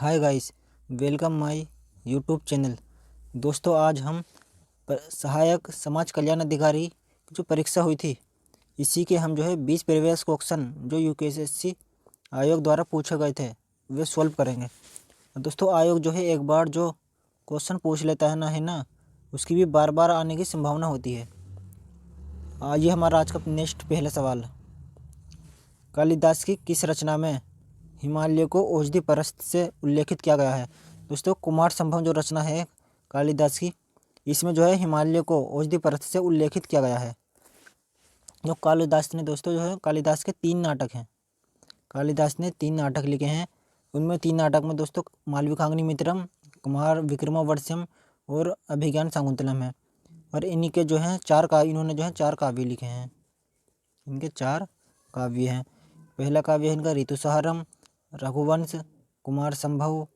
Hi guys, welcome my YouTube channel. दोस्तों, आज हम सहायक समाज कल्याण अधिकारी की जो परीक्षा हुई थी, इसी के हम 20 प्रीवियस क्वेश्चन जो यूपीएससी आयोग द्वारा पूछे गए थे वे सॉल्व करेंगे। दोस्तों, आयोग एक बार जो क्वेश्चन पूछ लेता है ना, उसकी भी बार बार आने की संभावना होती है। ये हमारा आज का नेक्स्ट पहला सवाल। कालिदास की किस रचना में हिमालय को औषधि परस्त से उल्लेखित किया गया है? दोस्तों, कुमार संभव जो रचना है कालिदास की, इसमें हिमालय को औषधि परस्त से उल्लेखित किया गया है। जो कालिदास ने दोस्तों कालिदास के 3 नाटक हैं। कालिदास ने 3 नाटक लिखे हैं। उनमें 3 नाटक में दोस्तों मालविकाग्नि मित्रम, कुमार विक्रमावर्ष्यम और अभिज्ञान शाकुंतलम है। और इन्हीं के इन्होंने 4 काव्य लिखे हैं। इनके 4 काव्य हैं। पहला काव्य है इनका ऋतुसंहारम, रघुवंश, कुमार संभव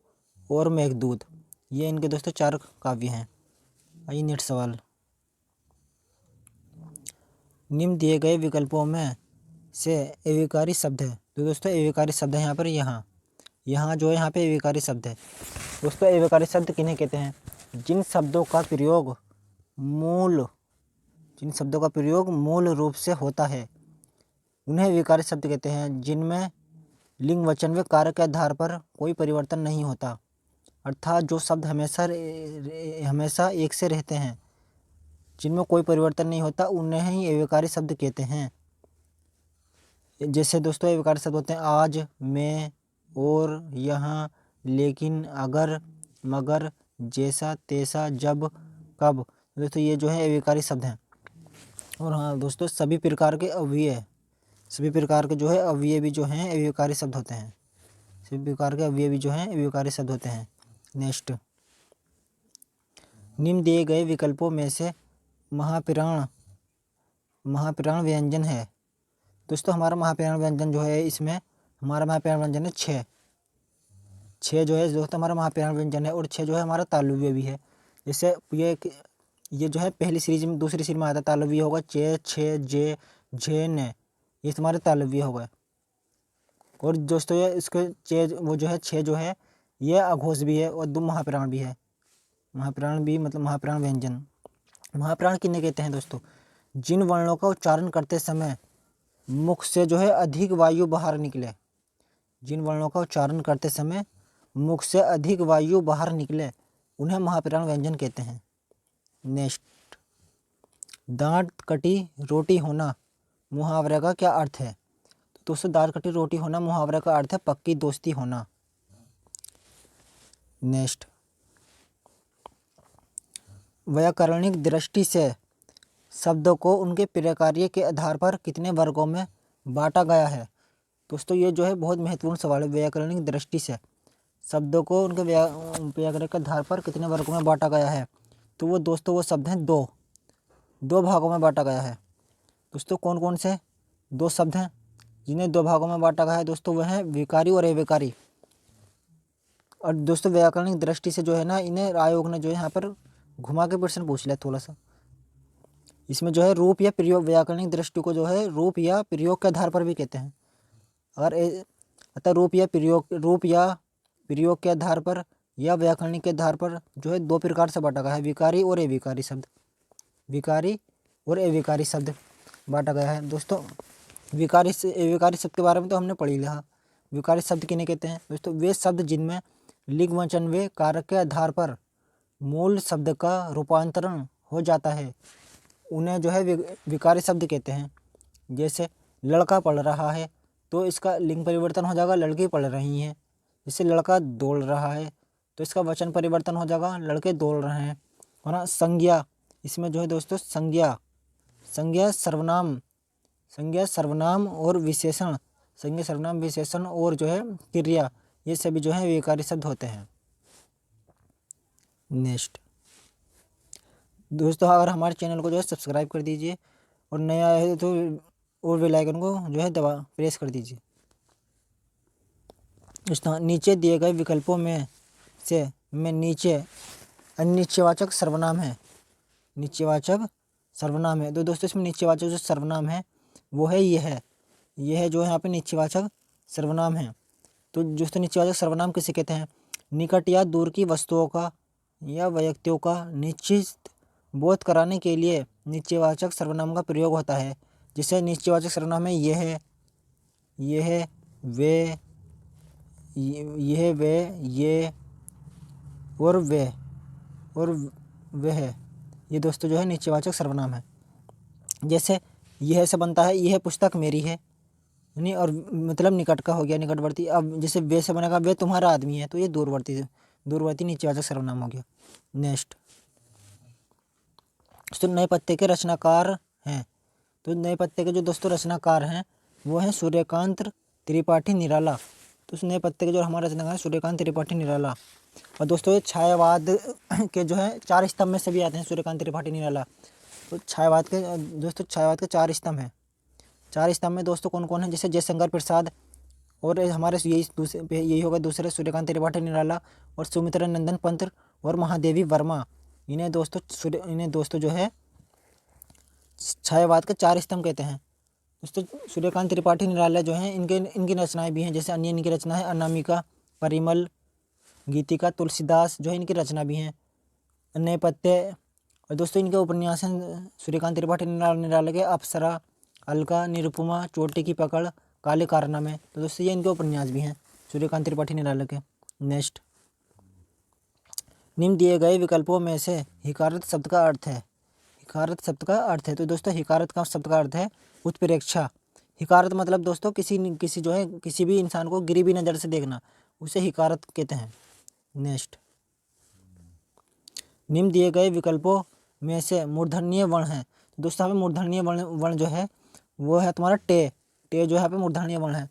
और मेघदूत। ये इनके दोस्तों 4 काव्य हैं। आइए नेक्स्ट सवाल। निम्न दिए गए विकल्पों में से एविकारी शब्द है। तो दोस्तों एविकारी शब्द है यहाँ पर यहाँ पे एविकारी शब्द है। दोस्तों एविकारी शब्द किन्हें कहते हैं? जिन शब्दों का प्रयोग मूल रूप से होता है उन्हें एविकारी शब्द कहते हैं। जिनमें लिंग, वचन व कार्य के आधार पर कोई परिवर्तन नहीं होता, अर्थात जो शब्द हमेशा एक से रहते हैं, जिनमें कोई परिवर्तन नहीं होता, उन्हें ही एविकारी शब्द कहते हैं। जैसे दोस्तों एविकारी शब्द होते हैं आज, मैं, और, यहाँ, लेकिन, अगर, मगर, जैसा, तैसा, जब, कब। दोस्तों ये है एविकारी शब्द हैं। और हाँ दोस्तों, सभी प्रकार के अव्यय भी हैं एविकारी शब्द होते हैं। सभी प्रकार के अव्यय भी एविकारी शब्द होते हैं। नेक्स्ट, निम्न दिए गए विकल्पों में से महाप्राण व्यंजन है। दोस्तों हमारा महाप्राण व्यंजन इसमें हमारा महाप्राण व्यंजन है 6 दोस्तों हमारा महाप्राण व्यंजन है। और 6 हमारा तालव्य भी है। जैसे ये पहली सीरीज में, दूसरी सीरीज में आता है तालव्य होगा चे, छे, जे, झे, ने, ये तुम्हारे तालव्य हो गए। और दोस्तों ये इसके 6 ये अघोष भी है और 2 महाप्राण भी है। महाप्राण भी मतलब महाप्राण व्यंजन। महाप्राण किन्हें कहते हैं दोस्तों? जिन वर्णों का उच्चारण करते समय मुख से अधिक वायु बाहर निकले। जिन वर्णों का उच्चारण करते समय मुख से अधिक वायु बाहर निकले उन्हें महाप्राण व्यंजन कहते हैं। नेक्स्ट, दांत कटी रोटी होना मुहावरे का क्या अर्थ है? तो दोस्तों दांत कटी रोटी होना मुहावरे का अर्थ है पक्की दोस्ती होना। नेक्स्ट, व्याकरणिक दृष्टि से शब्दों को उनके प्रकार्य के आधार पर कितने वर्गों में बांटा गया है? दोस्तों ये बहुत महत्वपूर्ण सवाल है। व्याकरणिक दृष्टि से शब्दों को उनके व्याकरण के आधार पर कितने वर्गों में बांटा गया है? तो वो शब्द हैं 2 भागों में बांटा गया है। दोस्तों कौन कौन से 2 शब्द हैं जिन्हें 2 भागों में बांटा गया है? दोस्तों वह हैं विकारी और अविकारी। और दोस्तों व्याकरणिक दृष्टि से इन्हें आयोग ने यहाँ पर घुमा के प्रश्न पूछ लिया थोड़ा सा। इसमें रूप या प्रयोग, व्याकरणिक दृष्टि को रूप या प्रयोग के आधार पर भी कहते हैं। अतः रूप या प्रयोग के आधार पर या व्याकरणिक के आधार पर 2 प्रकार से बांटा गया है, विकारी और अविकारी शब्द बांटा गया है। दोस्तों विकारी शब्द के बारे में तो हमने पढ़ ही लिया। विकारी शब्द किन्हें कहते हैं? दोस्तों वे शब्द जिनमें लिंग, वचन व कारक के आधार पर मूल शब्द का रूपांतरण हो जाता है उन्हें विकारी शब्द कहते हैं। जैसे लड़का पढ़ रहा है तो इसका लिंग परिवर्तन हो जाएगा लड़की पढ़ रही हैं। जैसे लड़का दौड़ रहा है तो इसका वचन परिवर्तन हो जाएगा लड़के दौड़ रहे हैं। और हाँ संज्ञा, इसमें दोस्तों संज्ञा सर्वनाम और विशेषण, और क्रिया, ये सभी विकारी शब्द होते हैं। नेक्स्ट, दोस्तों अगर हमारे चैनल को सब्सक्राइब कर दीजिए और नया है तो और बेल आइकन को प्रेस कर दीजिए। दोस्तों नीचे दिए गए विकल्पों में से नीचे अनिश्चयवाचक सर्वनाम है। तो दोस्तों इसमें निश्चयवाचक सर्वनाम है वो है यह यहाँ पे निश्चयवाचक सर्वनाम है। तो दोस्तों निश्चयवाचक सर्वनाम किसे कहते हैं? निकट या दूर की वस्तुओं का या व्यक्तियों का निश्चित बोध कराने के लिए निश्चयवाचक सर्वनाम का प्रयोग होता है। जिसे निश्चयवाचक सर्वनाम है यह, वे, यह, वे, ये और वे और वह, ये दोस्तों जो है निश्चयवाचक सर्वनाम है। जैसे यह से बनता है यह पुस्तक मेरी है, नहीं, और मतलब निकट का हो गया, निकटवर्ती। अब जैसे वे से बनेगा वे तुम्हारा आदमी है, तो ये दूरवर्ती निश्चयवाचक सर्वनाम हो गया। नेक्स्ट, तो नए पत्ते के रचनाकार हैं। तो नए पत्ते के जो दोस्तों रचनाकार हैं वो हैं सूर्यकांत त्रिपाठी निराला। तो उस नए पत्ते के जो हमारे रचनाकार हैं सूर्यकांत त्रिपाठी निराला। और दोस्तों ये छायावाद के जो है 4 स्तंभ में से भी आते हैं सूर्यकांत त्रिपाठी निराला। तो छायावाद के 4 स्तंभ हैं। 4 स्तंभ में दोस्तों कौन कौन है? जैसे जयशंकर प्रसाद, और हमारे यही होगा दूसरे सूर्यकांत त्रिपाठी निराला, और सुमित्रा नंदन पंत और महादेवी वर्मा। इन्हें दोस्तों जो है छायावाद के 4 स्तंभ कहते हैं। दोस्तों सूर्यकांत त्रिपाठी निराला जो हैं इनकी रचनाएं भी हैं। जैसे अन्य इनकी रचना है अनामिका, परिमल, गीतिका, तुलसीदास जो है इनकी रचना भी हैं। नए पत्ते, और दोस्तों इनके उपन्यास हैं सूर्यकांत त्रिपाठी निराला के अप्सरा, अलका, निरुपमा, चोटी की पकड़, काले कारनामे। तो दोस्तों ये इनके उपन्यास भी हैं सूर्यकांत त्रिपाठी निराला के। नेक्स्ट, निम्न दिए गए विकल्पों में से हिकारत शब्द का अर्थ है। हिकारत शब्द का अर्थ है, तो दोस्तों हिकारत का शब्द का अर्थ है उत्प्रेक्षा। हिकारत मतलब दोस्तों किसी भी इंसान को गिरी हुई नज़र से देखना, उसे हिकारत कहते हैं। नेक्स्ट, निम्न दिए गए विकल्पों में से मूर्धन्य वर्ण है। तो दोस्तों यहाँ पे मूर्धन्य वर्ण जो है वो है तुम्हारा टे जो यहाँ पे मूर्धन्य वर्ण है।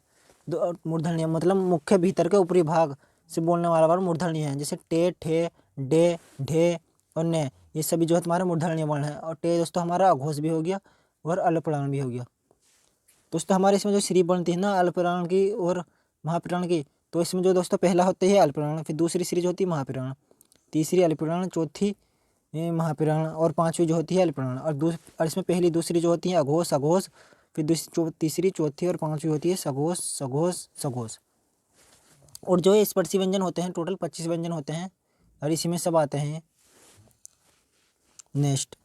मूर्धन्य मतलब मुख्य भीतर के ऊपरी भाग से बोलने वाला वर्ण मूर्धन्य है। जैसे टे, ठे, डे, ढे और ने, ये सभी जो है तुम्हारे मूर्धन्य वर्ण है। और टे दोस्तों हमारा अघोष भी हो गया और अल्पप्राण भी हो गया। दोस्तों हमारे इसमें जो श्री बनती है ना अल्पप्राण की और महाप्राण की, तो इसमें जो दोस्तों पहला होता है अल्पप्राण, फिर दूसरी श्री जो होती है महाप्राण, तीसरी अल्पप्राण, चौथी महाप्राण और पांचवी जो होती है अल्पप्राण। और इसमें पहली दूसरी जो होती है अघोष, फिर तीसरी, चौथी और पांचवी होती है सघोष। और जो स्पर्शी व्यंजन होते हैं टोटल 25 व्यंजन होते हैं और इसी में सब आते हैं। नेक्स्ट,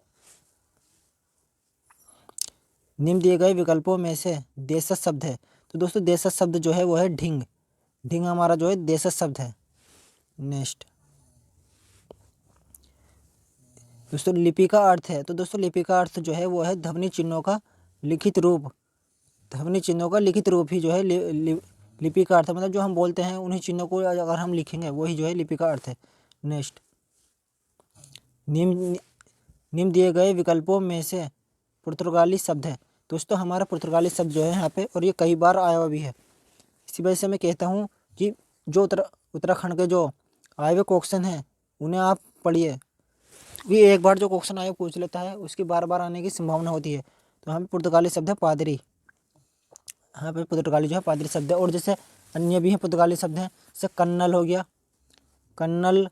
निम्न दिए गए विकल्पों में से देशज शब्द है। तो दोस्तों देशज शब्द जो है वो है ढिंग हमारा जो है देशज शब्द है। नेक्स्ट, दोस्तों लिपि का अर्थ है। तो दोस्तों लिपि का अर्थ जो है वो है ध्वनि चिन्हों का लिखित रूप ही जो है लिपि का अर्थ है। मतलब जो हम बोलते हैं उन्हीं चिन्हों को अगर हम लिखेंगे वही जो है लिपि का अर्थ है। नेक्स्ट, निम्न दिए गए विकल्पों में से पुर्तगाली शब्द है। दोस्तों हमारा पुर्तगाली शब्द जो है यहाँ पे, और ये कई बार आया हुआ भी है, इसी वजह से मैं कहता हूँ कि जो उत्तराखंड के जो आए हुए क्वेश्चन हैं उन्हें आप पढ़िए, क्योंकि एक बार जो क्वेश्चन आए पूछ लेता है उसकी बार बार आने की संभावना होती है। तो यहाँ पे पुर्तगाली शब्द है पादरी, यहाँ पे पुर्तगाली जो है पादरी शब्द है। और जैसे अन्य भी हैं पुर्तगाली शब्द हैं, जैसे कन्नल हो गया, कन्नल,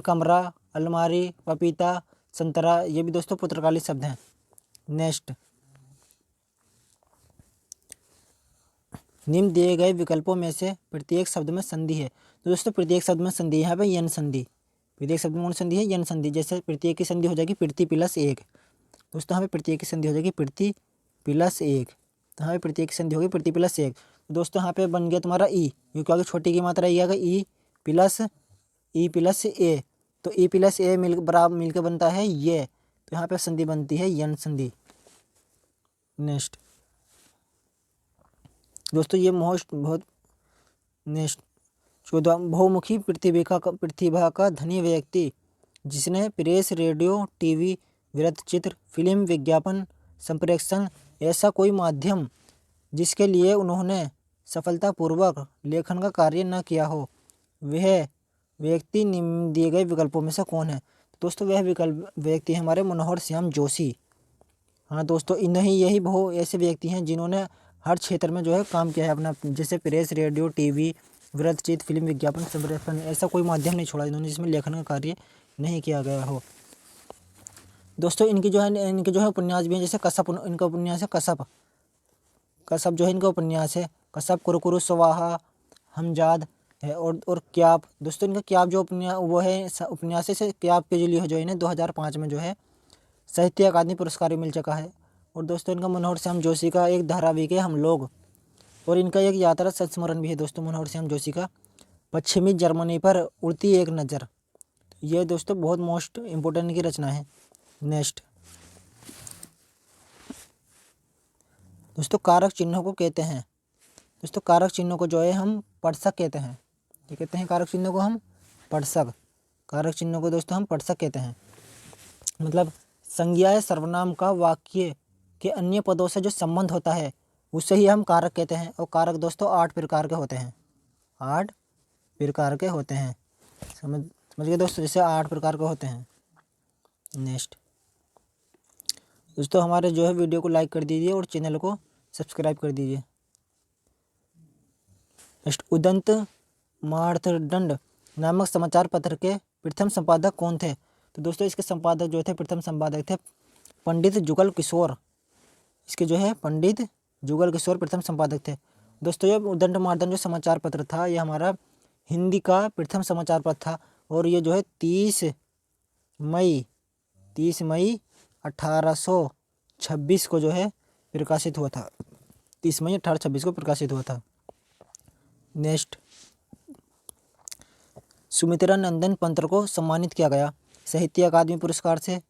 कमरा, अलमारी, पपीता, संतरा, ये भी दोस्तों पुर्तगाली शब्द हैं। नेक्स्ट, निम्न दिए गए विकल्पों में से प्रत्येक शब्द में संधि है। तो दोस्तों प्रत्येक शब्द में संधि यहाँ पे यन संधि, प्रत्येक शब्द में कौन संधि है? यन संधि। जैसे प्रत्येक की संधि हो जाएगी पृथ्वी प्लस 1। दोस्तों यहाँ पे प्रत्येक की संधि हो जाएगी पृथ्वी प्लस 1। तो यहाँ पे प्रत्येक की संधि होगी पृथ्वी प्लस 1। तो दोस्तों यहाँ पे बन गया तुम्हारा ई, क्योंकि आगे छोटी की मात्रा ई आ गई, ई प्लस ए। तो ई प्लस ए बराबर मिलकर बनता है ये, तो यहाँ पे संधि बनती है यन संधि। नेक्स्ट, दोस्तों ये नेक्स्ट 14 बहुमुखी प्रतिभा का धनी व्यक्ति जिसने प्रेस, रेडियो, टीवी, वृत्तचित्र, फिल्म, विज्ञापन, संप्रेषण ऐसा कोई माध्यम जिसके लिए उन्होंने सफलतापूर्वक लेखन का कार्य न किया हो, वह व्यक्ति निम्न दिए गए विकल्पों में से कौन है? दोस्तों वह व्यक्ति हमारे मनोहर श्याम जोशी। हाँ दोस्तों यही बहुत ऐसे व्यक्ति हैं जिन्होंने हर क्षेत्र में जो है काम किया है अपना, जैसे प्रेस, रेडियो, टीवी, वृत्तचित्र, फिल्म, विज्ञापन, संप्रेषण ऐसा कोई माध्यम नहीं छोड़ा जिन्होंने जिसमें लेखन का कार्य नहीं किया गया हो। दोस्तों इनके जो है उपन्यास भी हैं, जैसे कसप, इनका उपन्यास है कसप जो है इनका उपन्यास है। कसप, कुरकुरु, स्वाहा, हमजाद, है। और क्याप दोस्तों, इनका क्याप जो वो है उपन्यासी से क्याप के लिए जो इन्हें 2005 में जो है साहित्य अकादमी पुरस्कार भी मिल चुका है। और दोस्तों इनका मनोहर श्याम जोशी का एक धारावाहिक है हम लोग, और इनका एक यात्रा संस्मरण भी है दोस्तों मनोहर श्याम जोशी का, पश्चिमी जर्मनी पर उड़ती एक नज़र। ये दोस्तों बहुत मोस्ट इम्पोर्टेंट की रचना है। नेक्स्ट दोस्तों, कारक चिन्हों को कहते हैं। दोस्तों कारक चिन्हों को जो है हम पट्सक कहते हैं। क्या कहते हैं? कारक चिन्हों को हम पट्सक। कारक चिन्हों को दोस्तों हम पट्सक कहते हैं। मतलब संज्ञा या सर्वनाम का वाक्य के अन्य पदों से जो संबंध होता है उसे ही हम कारक कहते हैं। और कारक दोस्तों 8 प्रकार के होते हैं। 8 प्रकार के होते हैं। समझ गए दोस्तों, जैसे 8 प्रकार के होते हैं। नेक्स्ट दोस्तों, हमारे जो है वीडियो को लाइक कर दीजिए और चैनल को सब्सक्राइब कर दीजिए। नेक्स्ट, उदंत मार्तंड नामक समाचार पत्र के प्रथम संपादक कौन थे? तो दोस्तों इसके संपादक जो थे, प्रथम संपादक थे पंडित जुगल किशोर। इसके जो है पंडित जुगल किशोर प्रथम संपादक थे। दोस्तों ये उदंत मार्तंड जो समाचार पत्र था ये हमारा हिंदी का प्रथम समाचार पत्र था। और ये जो है 30 मई 1826 को जो है प्रकाशित हुआ था। 30 मई 1826 को प्रकाशित हुआ था। नेक्स्ट, सुमित्रा नंदन पंत को सम्मानित किया गया साहित्य अकादमी पुरस्कार से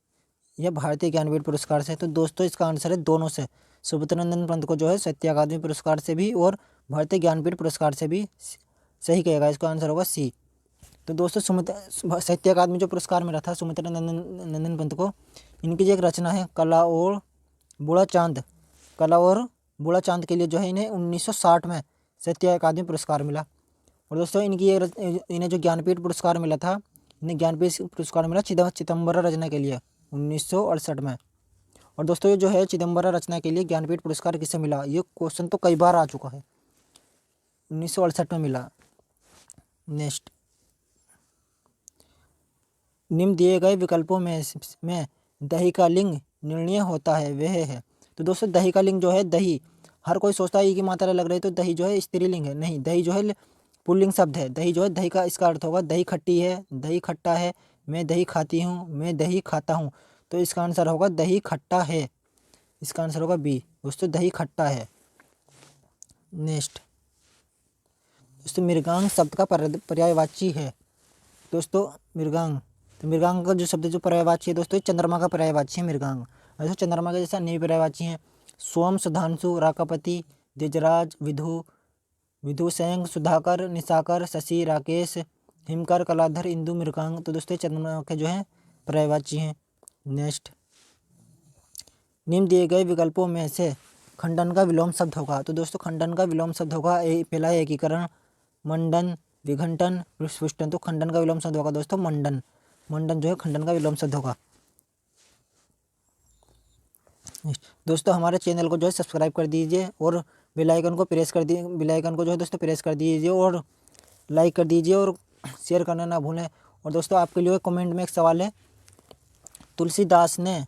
या भारतीय ज्ञानपीठ पुरस्कार से? तो दोस्तों इसका आंसर है दोनों से। सुमित्रा नंदन पंत को जो है साहित्य अकादमी पुरस्कार से भी और भारतीय ज्ञानपीठ पुरस्कार से भी सही कहेगा। इसका आंसर होगा सी। तो दोस्तों साहित्य अकादमी जो पुरस्कार मिला था सुमित्रा नंदन पंत को, इनकी जो एक रचना है कला और बूढ़ा चांद के लिए जो है इन्हें 1960 में साहित्य अकादमी पुरस्कार मिला। और दोस्तों इन्हें जो ज्ञानपीठ पुरस्कार मिला था, इन्हें ज्ञानपीठ पुरस्कार मिला चिदम्बरा रचना के लिए 1968 में। और दोस्तों ये जो है चिदम्बरा रचना के लिए ज्ञानपीठ पुरस्कार किसे मिला? ये क्वेश्चन तो कई बार आ चुका है। 1968 में मिला। नेक्स्ट, निम्न दिए गए विकल्पों में दही का लिंग निर्णय होता है वह है? तो दोस्तों दही का लिंग जो है दही, हर कोई सोचता है ई की मात्रा लग रही है तो दही जो है स्त्रीलिंग है। नहीं, दही जो है पुल्लिंग शब्द है। दही जो है दही का इसका अर्थ होगा दही खट्टी है, दही खट्टा है, मैं दही खाती हूँ, मैं दही खाता हूँ। तो इसका आंसर होगा दही खट्टा है। इसका आंसर होगा बी। दोस्तों दही खट्टा है। नेक्स्ट दोस्तों, मृगांक शब्द का पर्यायवाची है। दोस्तों मृगांक, तो मृगांक का जो शब्द जो पर्यायवाची है दोस्तों चंद्रमा का पर्यायवाची है मृगांक। दोस्तों चंद्रमा के जैसे अन्य पर्यायवाची हैं सोम, सुधांशु, राकापति, द्विजराज, विधुसेन, सुधाकर, निशाकर, शशि, राकेश, हिमकर, कलाधर, इंदु, मृगांक। तो दोस्तों चंद्रमा के जो है पर्यायवाची हैं। नेक्स्ट, निम्न दिए गए विकल्पों में से खंडन का विलोम शब्द होगा? तो दोस्तों खंडन का विलोम शब्द होगा पहला एकीकरण, मंडन, विघटन, विस्फुटन। तो खंडन का विलोम शब्द होगा दोस्तों मंडन। मंडन जो है खंडन का विलोम शब्द होगा। दोस्तों हमारे चैनल को जो है सब्सक्राइब कर दीजिए और बेल आइकन को प्रेस कर दीजिए। बेल आइकन को जो है दोस्तों प्रेस कर दीजिए और लाइक कर दीजिए और शेयर करना ना भूलें। और दोस्तों आपके लिए कमेंट में एक सवाल है, तुलसीदास ने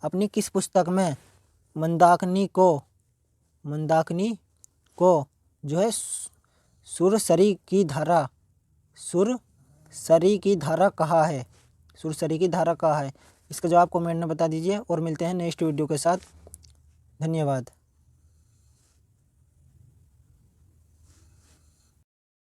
अपनी किस पुस्तक में मंदाकिनी को जो है सुरसरी की धारा कहा है? सुरसरी की धारा कहा है? इसका जवाब कमेंट में बता दीजिए और मिलते हैं नेक्स्ट वीडियो के साथ। धन्यवाद।